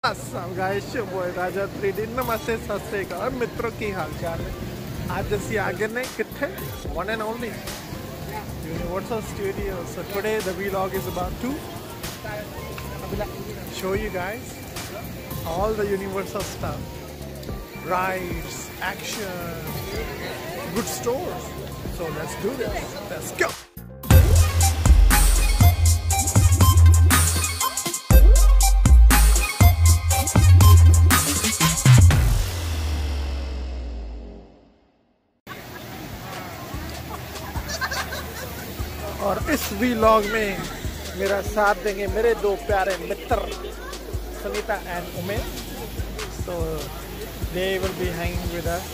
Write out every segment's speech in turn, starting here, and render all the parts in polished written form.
नमस्ते सत श्री अकाल मित्रों की हाल चाल है। आज ਅਸੀਂ ਆ ਗਏ ਨੇ ਕਿੱਥੇ one and only Universal Studio. So today the vlog is about to show you guys all the Universal stuff, rides, action, good stores. So let's do this. Let's go. और इस वीलॉग में मेरा साथ देंगे मेरे दो प्यारे मित्र सुनीता एंड उमेश. तो they will be hanging with us.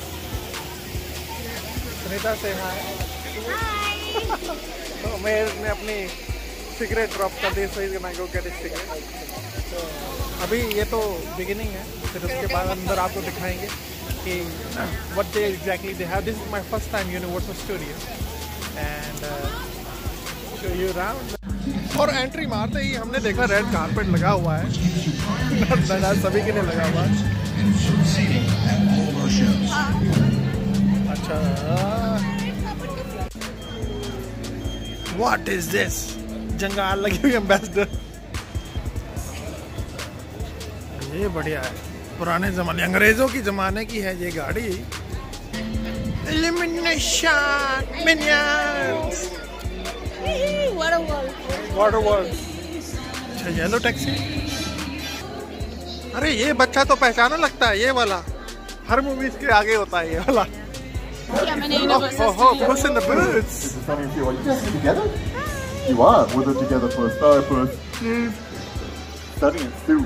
Sunita से हाय. तो उमेश ने अपनी सिगरेट ड्रॉप कर दी, सो मैं गो गेट सिगरेट. तो अभी ये तो बिगिनिंग है, फिर उसके बाद अंदर आपको दिखाएंगे कि what they exactly they have. This is my first time universal studio and show you around. और एंट्री मारते ही हमने देखा रेड कारपेट लगा हुआ है. सभी के लिए लगा हुआ है. अच्छा, व्हाट इज दिस? जंगाल लगी हुई एम्बेसडर. ये बढ़िया है, पुराने जमाने अंग्रेजों की जमाने की है ये गाड़ी. Illumination Minions. Water world. अच्छा, येलो टैक्सी. अरे ये बच्चा तो पहचाना लगता है, ये वाला हर मूवीज के आगे होता है ये वाला. Puss in the Boots. You are. We're together for a star first. Sunny and Sue.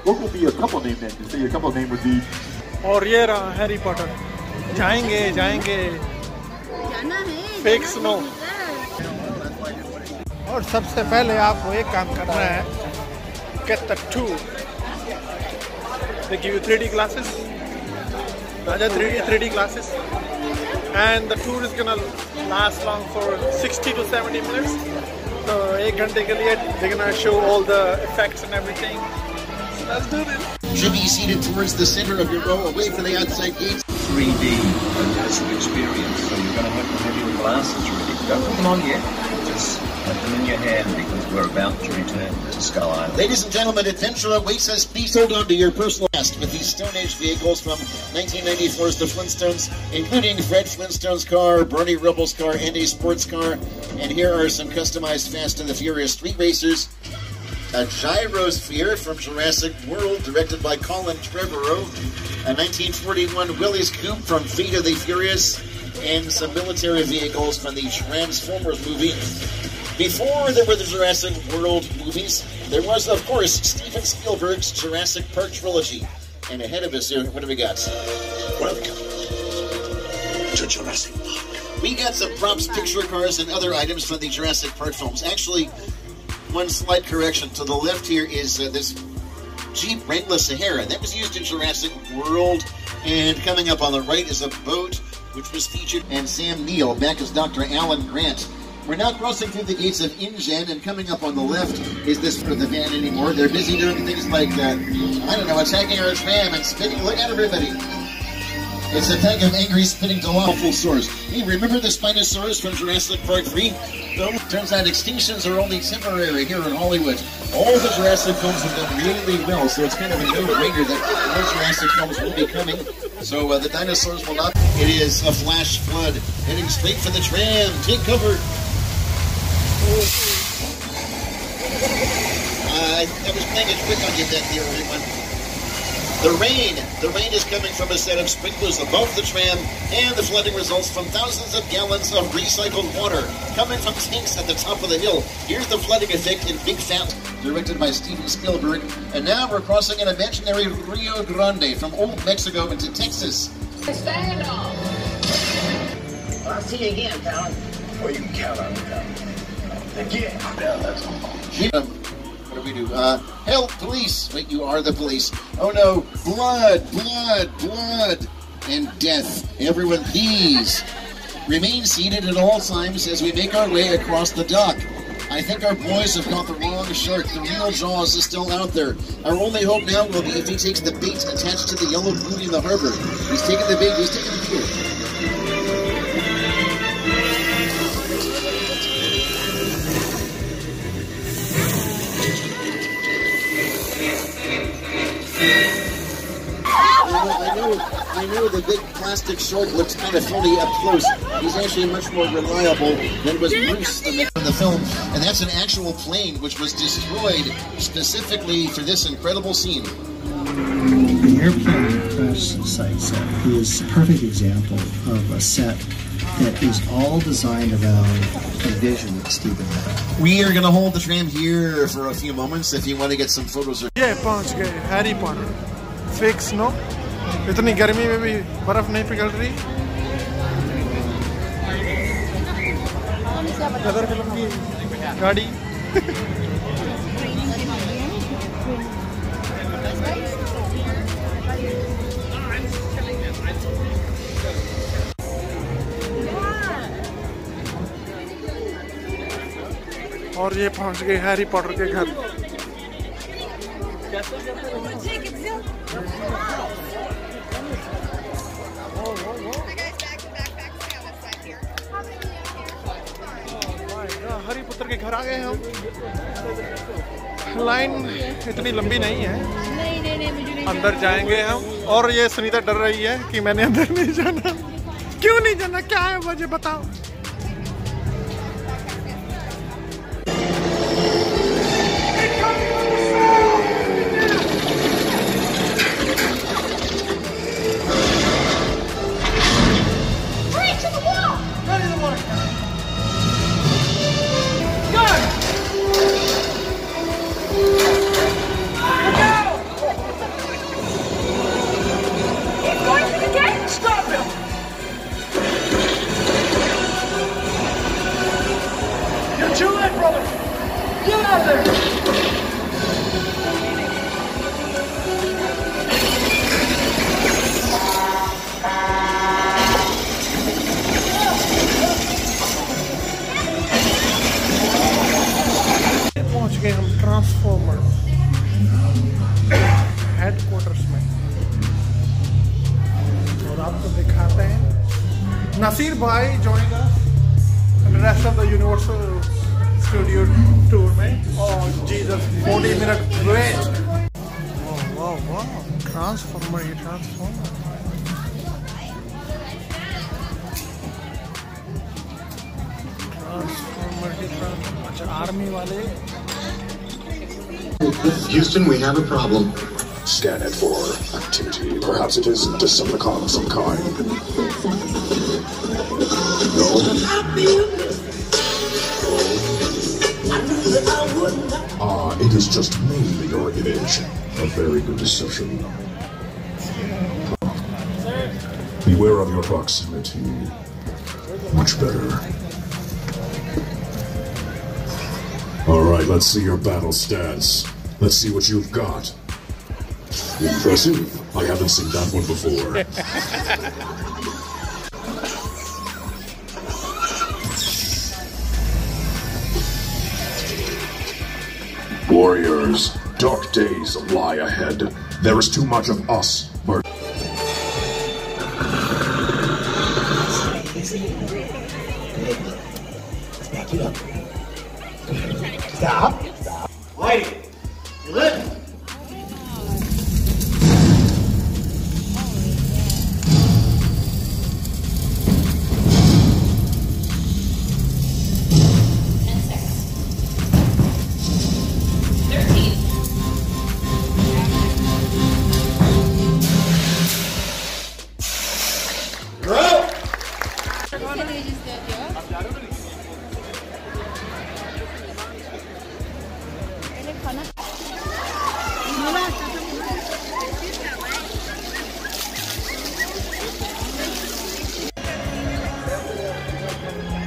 What will be a couple name then? You say a couple name would be. और ये रहा हैरी पॉटर. जाएंगे fake snow. और सबसे पहले आपको एक काम करना है, get the tour. They give you 3D glasses. 3D glasses, and the tour is gonna last long for 60 to 70 minutes. So 1 घंटे के लिए they're gonna show all the effects and everything. So let's do this. Should be seated towards the center of your row, away from the outside gates. 3D immersive experience. So you're gonna have your glasses ready. Don't put them on yet. Just have them in your hand because we're about to return to Skull Island. Ladies and gentlemen, adventure awaits us. Please hold on to your personal best with these Stone Age vehicles from 1994's The Flintstones, including Fred Flintstone's car, Bernie Rubble's car, and a sports car. And here are some customized Fast and the Furious street racers. A gyrosphere from Jurassic World, directed by Colin Trevorrow. A 1941 Willys Coupe from Fate of the Furious. And some military vehicles from the Transformers movie. Before there were the Jurassic World movies, there was, of course, Steven Spielberg's Jurassic Park trilogy. And ahead of us here, what do we got? Welcome to Jurassic Park. We got some props, picture cars, and other items from the Jurassic Park films. Actually, one slight correction. To the left here is this Jeep Wrangler Sahara. That was used in Jurassic World. And coming up on the right is a boat which was featured, and Sam Neill, back as Dr. Alan Grant. We're now crossing through the gates of InGen, and coming up on the left is this for the van anymore. They're busy doing things like, I don't know, attacking our tram and spitting. Look at everybody. It's a pack of angry spitting delightful swords. Hey, remember the Spinosaurus from Jurassic Park 3? No, turns out extinctions are only temporary here in Hollywood. All the Jurassic films have done really well, so it's kind of a no-brainer that more Jurassic films will be coming. So the dinosaurs will not. It is a flash flood heading straight for the tram. Take cover. I was playing a trick on you that here, everyone. The rain is coming from a set of sprinklers above the tram, and the flooding results from thousands of gallons of recycled water coming from tanks at the top of the hill. Here's the flooding effect in Big Fat, directed by Steven Spielberg. And now we're crossing an imaginary Rio Grande from old Mexico into Texas. Stand off! I'll see you again, pal. Well, you can count on it, pal. Again. Yeah, that's all. What do we do? Help, police! Wait, you are the police. Oh no, blood, and death. Everyone, please remain seated at all times as we make our way across the dock. I think our boys have got the wrong shark. The real Jaws is still out there. Our only hope now will be if he takes the bait attached to the yellow booty in the harbor. He's taking the bait, he's taking the bait. I know the big plastic shark looks kind of funny up close. He's actually much more reliable than was Bruce in the film. And that's an actual plane which was destroyed specifically for this incredible scene. The airplane crash site set is a perfect example of a set that is all designed around the vision that Stephen had. We are going to hold the tram here for a few moments if you want to get some photos. ये पहुंच गए Harry Potter fake snow इतनी गर्मी में भी बर्फ नहीं पिघल रही कदर फिल्म की गाड़ी और ये पहुंच गए हैरी पॉटर के घर हैरी पॉटर के घर आ गए हम लाइन इतनी लंबी नहीं है अंदर जाएंगे हम और ये सुनीता डर रही है कि मैंने अंदर नहीं जाना क्यों नहीं जाना क्या है मुझे बताओ हम ट्रांसफॉर्मर हेडक्वार्टर्स में और आपको दिखाते हैं नसीर भाई join us rest of the universal studio tour में और जीसस 40 मिनट वेट वाह वाह ट्रांसफॉर्मर ही ट्रांसफॉर्मर अच्छा आर्मी वाले Houston, we have a problem. Scan it for activity. Perhaps it is Decepticon of some kind. No. It is just mainly your image. A very good deception. Beware of your proximity. Much better. Alright, let's see your battle stats. Let's see what you've got. Impressive. I haven't seen that one before. Warriors, dark days lie ahead. There is too much of us. Back it up. Stop. Stop. Wait. You live.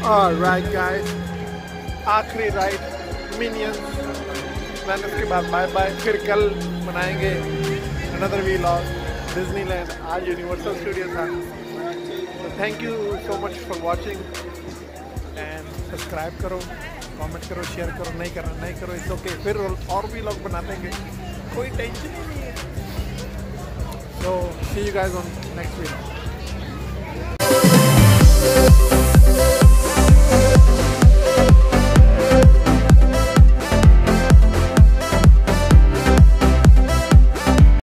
Alright guys, आखिरी ride minions मैंने उसके बाद bye bye फिर कल बनाएंगे another vlog Disneyland आज universal studio था तो thank you so much for watching and subscribe करो कमेंट करो, शेयर करो, नहीं करना नहीं करो, इट्स ओके, फिर और भी लोग बना देंगे, कोई टेंशन ही नहीं है। So see you guys on next video.